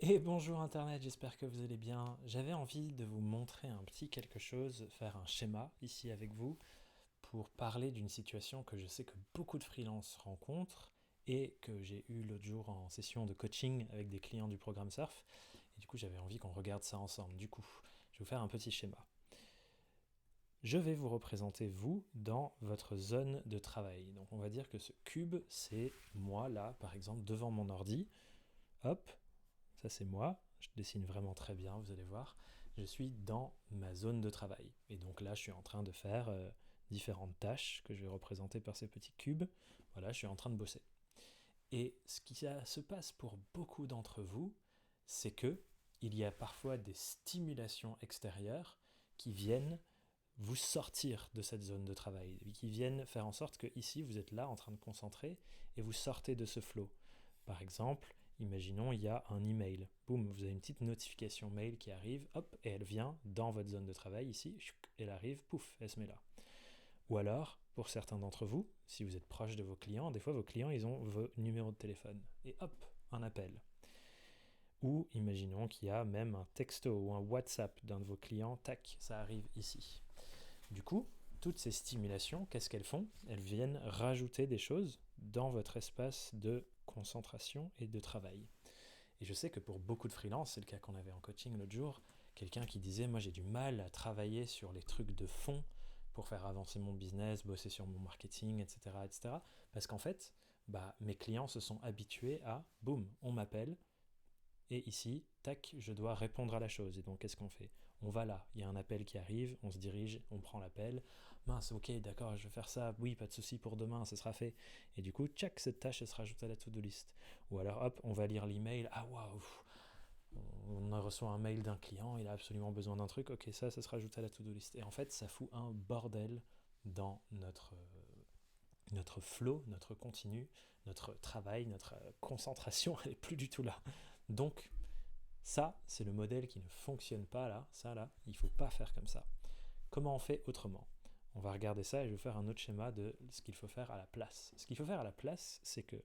Et bonjour Internet, j'espère que vous allez bien. J'avais envie de vous montrer un petit quelque chose, faire un schéma ici avec vous pour parler d'une situation que je sais que beaucoup de freelances rencontrent et que j'ai eu l'autre jour en session de coaching avec des clients du programme Surf. Et du coup, j'avais envie qu'on regarde ça ensemble. Du coup, je vais vous faire un petit schéma. Je vais vous représenter vous dans votre zone de travail. Donc on va dire que ce cube, c'est moi là, par exemple, devant mon ordi. Hop, ça c'est moi, je dessine vraiment très bien, vous allez voir. Je suis dans ma zone de travail. Et donc là, je suis en train de faire différentes tâches que je vais représenter par ces petits cubes. Voilà, je suis en train de bosser. Et ce qui se passe pour beaucoup d'entre vous, c'est que il y a parfois des stimulations extérieures qui viennent vous sortir de cette zone de travail, qui viennent faire en sorte que ici, vous êtes là en train de concentrer et vous sortez de ce flow. Par exemple, imaginons il y a un email. Boum, vous avez une petite notification mail qui arrive, hop, et elle vient dans votre zone de travail ici, elle arrive, pouf, elle se met là. Ou alors, pour certains d'entre vous, si vous êtes proche de vos clients, des fois vos clients, ils ont vos numéros de téléphone. Et hop, un appel. Ou imaginons qu'il y a même un texto ou un WhatsApp d'un de vos clients, tac, ça arrive ici. Du coup, toutes ces stimulations, qu'est-ce qu'elles font? Elles viennent rajouter des choses dans votre espace de concentration et de travail. Et je sais que pour beaucoup de freelances, c'est le cas qu'on avait en coaching l'autre jour, quelqu'un qui disait moi j'ai du mal à travailler sur les trucs de fond pour faire avancer mon business, bosser sur mon marketing, etc. etc. Parce qu'en fait, mes clients se sont habitués à, boum, on m'appelle, et ici, tac, je dois répondre à la chose. Et donc, qu'est-ce qu'on fait? On va là, il y a un appel qui arrive, on se dirige, on prend l'appel. Mince, ok, d'accord, je vais faire ça. Oui, pas de souci pour demain, ce sera fait. Et du coup, tchac, cette tâche, elle se rajoute à la to-do list. Ou alors, hop, on va lire l'email. Ah, waouh, on reçoit un mail d'un client, il a absolument besoin d'un truc. Ok, ça se rajoute à la to-do list. Et en fait, ça fout un bordel dans notre flow, notre continu, notre travail, notre concentration, elle est plus du tout là. Donc, ça, c'est le modèle qui ne fonctionne pas là. Ça, là, il ne faut pas faire comme ça. Comment on fait autrement? On va regarder ça et je vais faire un autre schéma de ce qu'il faut faire à la place. Ce qu'il faut faire à la place, c'est que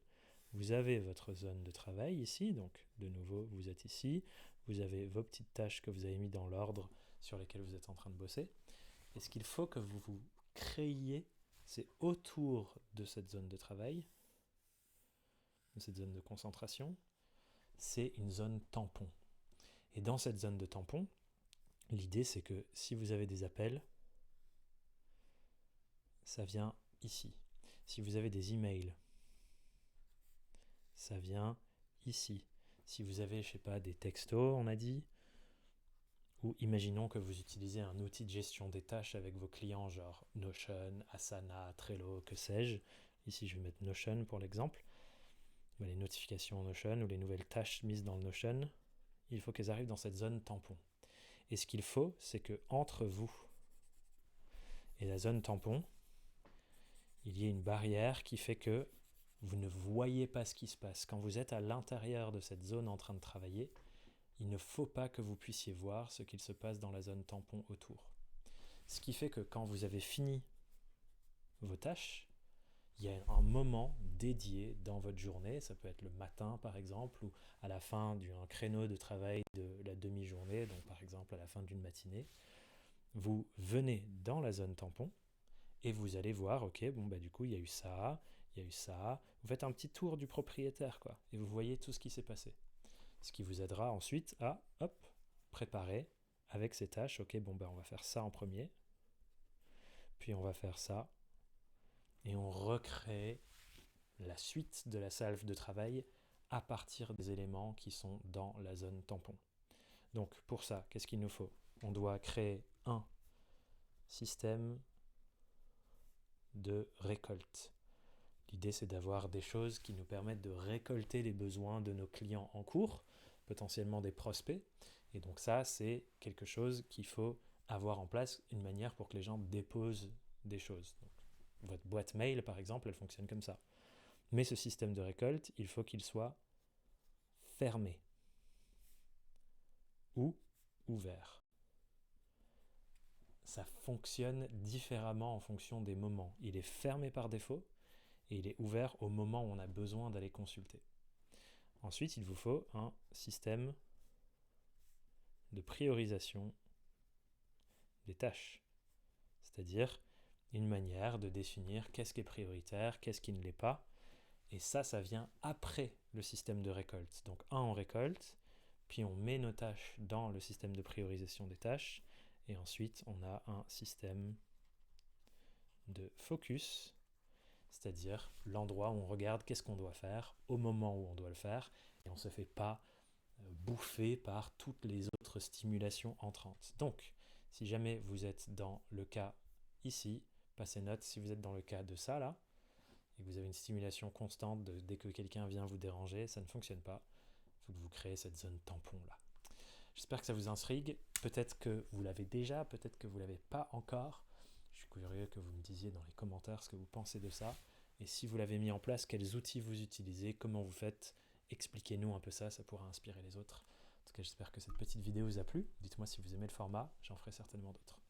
vous avez votre zone de travail ici, donc de nouveau, vous êtes ici, vous avez vos petites tâches que vous avez mis dans l'ordre sur lesquelles vous êtes en train de bosser. Et ce qu'il faut que vous vous créiez, c'est autour de cette zone de travail, de cette zone de concentration, c'est une zone tampon. Et dans cette zone de tampon, l'idée, c'est que si vous avez des appels, ça vient ici. Si vous avez des emails, ça vient ici. Si vous avez, je sais pas, des textos, on a dit, ou imaginons que vous utilisez un outil de gestion des tâches avec vos clients, genre Notion, Asana, Trello, que sais-je. Ici, je vais mettre Notion pour l'exemple. Les notifications Notion ou les nouvelles tâches mises dans le Notion, il faut qu'elles arrivent dans cette zone tampon. Et ce qu'il faut, c'est que entre vous et la zone tampon, il y ait une barrière qui fait que vous ne voyez pas ce qui se passe. Quand vous êtes à l'intérieur de cette zone en train de travailler, il ne faut pas que vous puissiez voir ce qu'il se passe dans la zone tampon autour. Ce qui fait que quand vous avez fini vos tâches, il y a un moment dédié dans votre journée, ça peut être le matin par exemple, ou à la fin d'un créneau de travail de la demi-journée, donc par exemple à la fin d'une matinée, vous venez dans la zone tampon, et vous allez voir, ok, bon bah du coup il y a eu ça, il y a eu ça. Vous faites un petit tour du propriétaire, quoi, et vous voyez tout ce qui s'est passé. Ce qui vous aidera ensuite à, hop, préparer avec ces tâches. Ok, bon bah on va faire ça en premier, puis on va faire ça, et on recrée la suite de la salve de travail à partir des éléments qui sont dans la zone tampon. Donc pour ça, qu'est-ce qu'il nous faut? On doit créer un système de récolte. L'idée, c'est d'avoir des choses qui nous permettent de récolter les besoins de nos clients en cours, potentiellement des prospects. Et donc ça, c'est quelque chose qu'il faut avoir en place, une manière pour que les gens déposent des choses. Donc, votre boîte mail, par exemple, elle fonctionne comme ça. Mais ce système de récolte, il faut qu'il soit fermé ou ouvert. Ça fonctionne différemment en fonction des moments. Il est fermé par défaut et il est ouvert au moment où on a besoin d'aller consulter. Ensuite, il vous faut un système de priorisation des tâches. C'est-à-dire une manière de définir qu'est-ce qui est prioritaire, qu'est-ce qui ne l'est pas. Et ça vient après le système de récolte. Donc on récolte, puis on met nos tâches dans le système de priorisation des tâches, et ensuite on a un système de focus, c'est-à-dire l'endroit où on regarde qu'est-ce qu'on doit faire au moment où on doit le faire, et on ne se fait pas bouffer par toutes les autres stimulations entrantes. Donc, si jamais vous êtes dans le cas ici, passez note, si vous êtes dans le cas de ça là, et que vous avez une stimulation constante dès que quelqu'un vient vous déranger, ça ne fonctionne pas. Il faut que vous créez cette zone tampon là. J'espère que ça vous intrigue. Peut-être que vous l'avez déjà, peut-être que vous ne l'avez pas encore. Je suis curieux que vous me disiez dans les commentaires ce que vous pensez de ça. Et si vous l'avez mis en place, quels outils vous utilisez, comment vous faites. Expliquez-nous un peu ça, ça pourra inspirer les autres. En tout cas, j'espère que cette petite vidéo vous a plu. Dites-moi si vous aimez le format, j'en ferai certainement d'autres.